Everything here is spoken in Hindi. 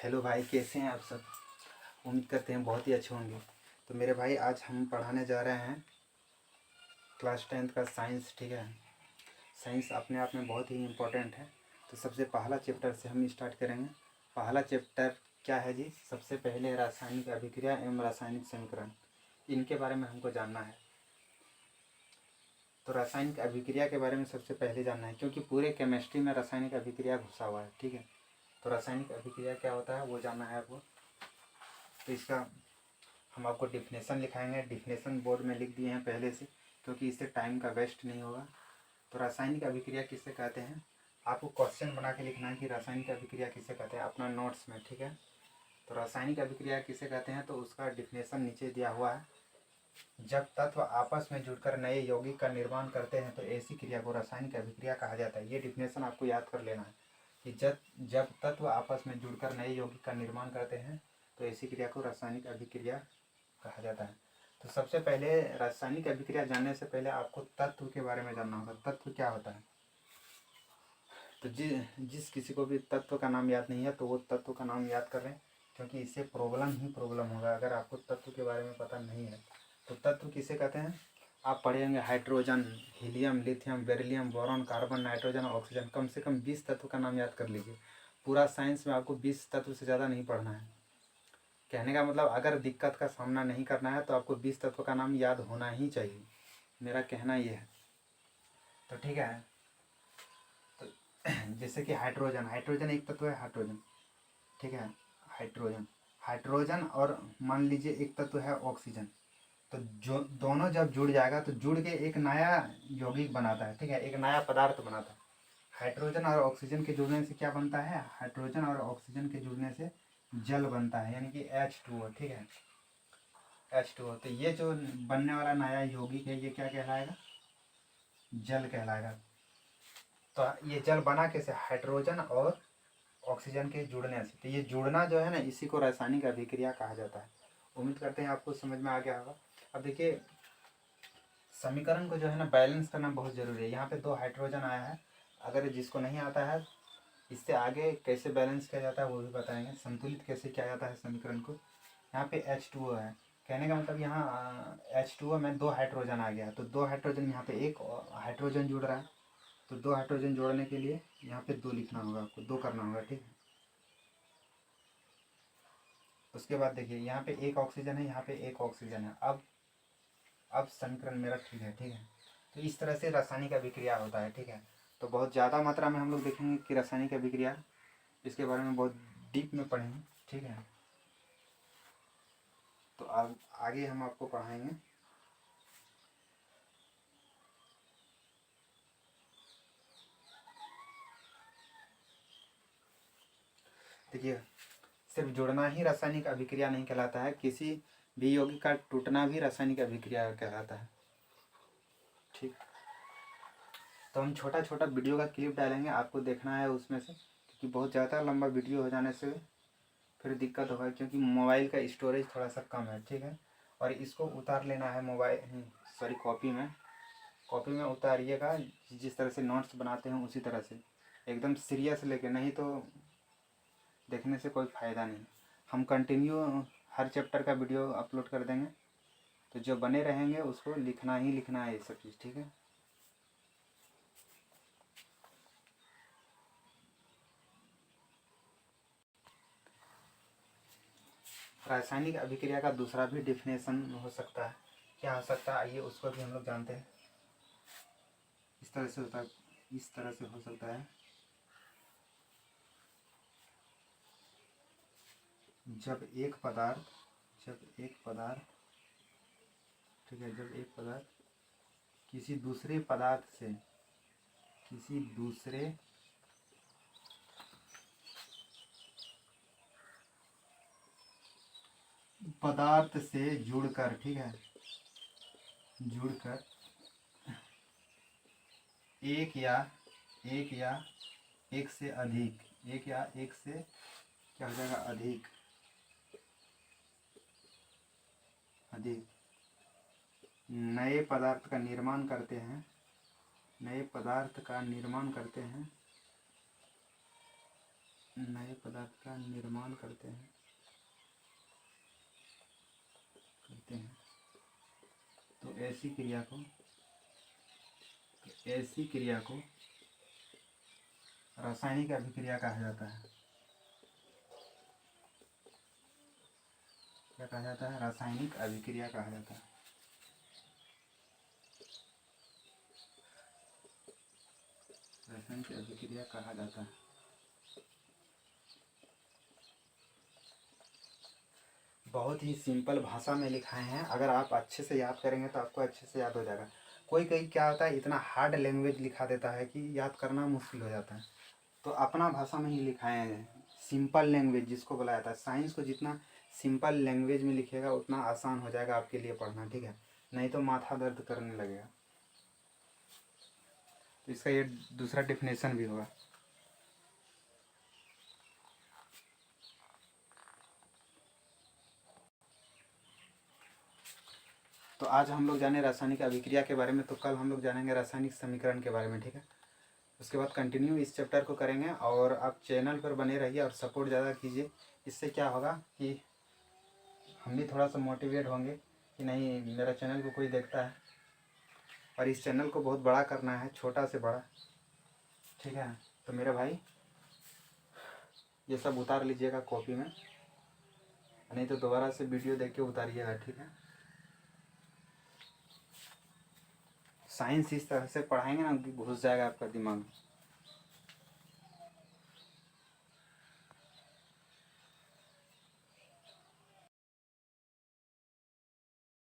हेलो भाई, कैसे हैं आप सब। उम्मीद करते हैं बहुत ही अच्छे होंगे। तो मेरे भाई, आज हम पढ़ाने जा रहे हैं क्लास 10th का साइंस। ठीक है, साइंस अपने आप में बहुत ही इम्पोर्टेंट है। तो सबसे पहला चैप्टर से हम स्टार्ट करेंगे। पहला चैप्टर क्या है जी? सबसे पहले रासायनिक अभिक्रिया एवं रासायनिक समीकरण, इनके बारे में हमको जानना है। तो रासायनिक अभिक्रिया के बारे में सबसे पहले जानना है, क्योंकि पूरे केमिस्ट्री में रासायनिक अभिक्रिया घुसा हुआ है। ठीक है, तो रासायनिक अभिक्रिया क्या होता है वो जानना है आपको। तो इसका हम आपको डिफिनेशन लिखाएंगे। डिफिनेशन बोर्ड में लिख दिए हैं पहले से, क्योंकि इससे टाइम का वेस्ट नहीं होगा। तो रासायनिक अभिक्रिया किससे कहते हैं, आपको क्वेश्चन बना के लिखना है कि रासायनिक अभिक्रिया किससे कहते हैं अपना नोट्स में। ठीक है, तो रासायनिक अभिक्रिया किसे कहते हैं, तो उसका डिफिनेशन नीचे दिया हुआ है। जब तत्व आपस में जुड़कर नए यौगिक का निर्माण करते हैं तो ऐसी क्रिया को रासायनिक अभिक्रिया कहा जाता है। ये डिफिनेशन आपको याद कर लेना है कि जब तत्व आपस में जुड़कर नए यौगिक का निर्माण करते हैं तो ऐसी क्रिया को रासायनिक अभिक्रिया कहा जाता है। तो सबसे पहले रासायनिक अभिक्रिया जानने से पहले आपको तत्व के बारे में जानना होगा। तत्व क्या होता है? तो जिस किसी को भी तत्व का नाम याद नहीं है तो वो तत्व का नाम याद कर लें, क्योंकि इससे प्रॉब्लम ही प्रॉब्लम होगा अगर आपको तत्व के बारे में पता नहीं है। तो तत्व किसे कहते हैं? आप पढ़ेंगे hydrogen, helium, lithium, beryllium, boron, carbon, nitrogen, oxygen. कम से कम 20 तत्व का नाम याद कर लीजिए। पूरा साइंस में आपको 20 तत्व से ज़्यादा नहीं पढ़ना है। कहने का मतलब, अगर दिक्कत का सामना नहीं करना है तो आपको 20 तत्व का नाम याद होना ही चाहिए। मेरा कहना ये है। तो ठीक है, तो जैसे कि हाइड्रोजन, हाइड्रोजन एक तत्व है हाइड्रोजन। ठीक है, हाइड्रोजन हाइड्रोजन और मान लीजिए एक तत्व है ऑक्सीजन। तो जो दोनों जब जुड़ जाएगा तो जुड़ के एक नया यौगिक बनाता है। ठीक है, एक नया पदार्थ बनाता है। हाइड्रोजन और ऑक्सीजन के जुड़ने से क्या बनता है? हाइड्रोजन और ऑक्सीजन के जुड़ने से जल बनता है, यानी कि H2O। ठीक है, H2O। तो ये जो बनने वाला नया यौगिक है ये क्या कहलाएगा? जल कहलाएगा। तो ये जल बना कैसे? हाइड्रोजन और ऑक्सीजन के जुड़ने से। तो ये जुड़ना जो है ना, इसी को रासायनिक अभिक्रिया कहा जाता है। उम्मीद करते हैं आपको समझ में आ गया होगा। अब देखिए, समीकरण को जो है ना बैलेंस करना बहुत ज़रूरी है। यहाँ पे 2 हाइड्रोजन आया है, अगर जिसको नहीं आता है इससे आगे कैसे बैलेंस किया जाता है वो भी बताएंगे। संतुलित कैसे किया जाता है समीकरण को। यहाँ पे H2O है, कहने का मतलब यहाँ H2O में 2 हाइड्रोजन आ गया। तो 2 हाइड्रोजन, यहाँ पे एक हाइड्रोजन जुड़ रहा है। तो 2 हाइड्रोजन जोड़ने के लिए यहाँ पे 2 लिखना होगा, आपको 2 करना होगा। ठीक है, उसके बाद देखिए यहाँ पे एक ऑक्सीजन है, यहाँ पे एक ऑक्सीजन है। अब समीकरण मेरा ठीक है। ठीक है, तो इस तरह से रासायनिक अभिक्रिया होता है। ठीक है, तो बहुत ज़्यादा मात्रा में हम लोग देखेंगे कि रासायनिक अभिक्रिया, इसके बारे में बहुत डीप में पढ़ेंगे। ठीक है, तो अब आगे हम आपको पढ़ाएंगे। देखिए, सिर्फ जुड़ना ही रासायनिक अभिक्रिया नहीं कहलाता है, किसी भी यौगिक का टूटना भी रासायनिक अभिक्रिया कहलाता है। ठीक, तो हम छोटा छोटा वीडियो का क्लिप डालेंगे, आपको देखना है उसमें से, क्योंकि बहुत ज़्यादा लंबा वीडियो हो जाने से फिर दिक्कत होगा, क्योंकि मोबाइल का स्टोरेज थोड़ा सा कम है। ठीक है, और इसको उतार लेना है मोबाइल, सॉरी, कॉपी में उतारिएगा। जिस तरह से नोट्स बनाते हैं उसी तरह से एकदम सीरियस लेके, नहीं तो देखने से कोई फ़ायदा नहीं। हम कंटिन्यू हर चैप्टर का वीडियो अपलोड कर देंगे, तो जो बने रहेंगे उसको लिखना ही लिखना है ये सब चीज़। ठीक है, रासायनिक अभिक्रिया का दूसरा भी डिफिनेशन हो सकता है। क्या हो सकता है, आइए उसको भी हम लोग जानते हैं। इस तरह से होता है, इस तरह से हो सकता है। जब एक पदार्थ ठीक है, जब एक पदार्थ किसी दूसरे पदार्थ से जुड़कर, ठीक है, जुड़कर एक या एक से अधिक, एक या एक से क्या हो जाएगा, अधिक नए पदार्थ का निर्माण करते हैं, नए पदार्थ का निर्माण करते हैं तो ऐसी क्रिया को रासायनिक अभिक्रिया कहा जाता है। क्या कहा जाता है? रासायनिक अभिक्रिया कहा जाता है। रासायनिक अभिक्रिया कहा जाता है। बहुत ही सिंपल भाषा में लिखाए हैं, अगर आप अच्छे से याद करेंगे तो आपको अच्छे से याद हो जाएगा। कोई कहीं क्या होता है, इतना हार्ड लैंग्वेज लिखा देता है कि याद करना मुश्किल हो जाता है। तो अपना भाषा में ही लिखाए हैं, सिंपल लैंग्वेज जिसको बोला जाता है। साइंस को जितना सिंपल लैंग्वेज में लिखेगा उतना आसान हो जाएगा आपके लिए पढ़ना, ठीक है? नहीं तो माथा दर्द करने लगेगा। तो इसका ये दूसरा डिफिनेशन भी होगा। तो आज हम लोग जाने रासायनिक अभिक्रिया के बारे में, तो कल हम लोग जानेंगे रासायनिक समीकरण के बारे में, ठीक है? उसके बाद कंटिन्यू इस चैप्टर को करेंगे। और आप चैनल पर बने रहिए और सपोर्ट ज़्यादा कीजिए। इससे क्या होगा कि हम भी थोड़ा सा मोटिवेट होंगे कि नहीं, मेरा चैनल को कोई देखता है। और इस चैनल को बहुत बड़ा करना है, छोटा से बड़ा, ठीक है? तो मेरे भाई ये सब उतार लीजिएगा कॉपी में, नहीं तो दोबारा से वीडियो देख के उतारिएगा, ठीक है? साइंस इस तरह से पढ़ाएंगे ना कि घुस जाएगा आपका दिमाग में।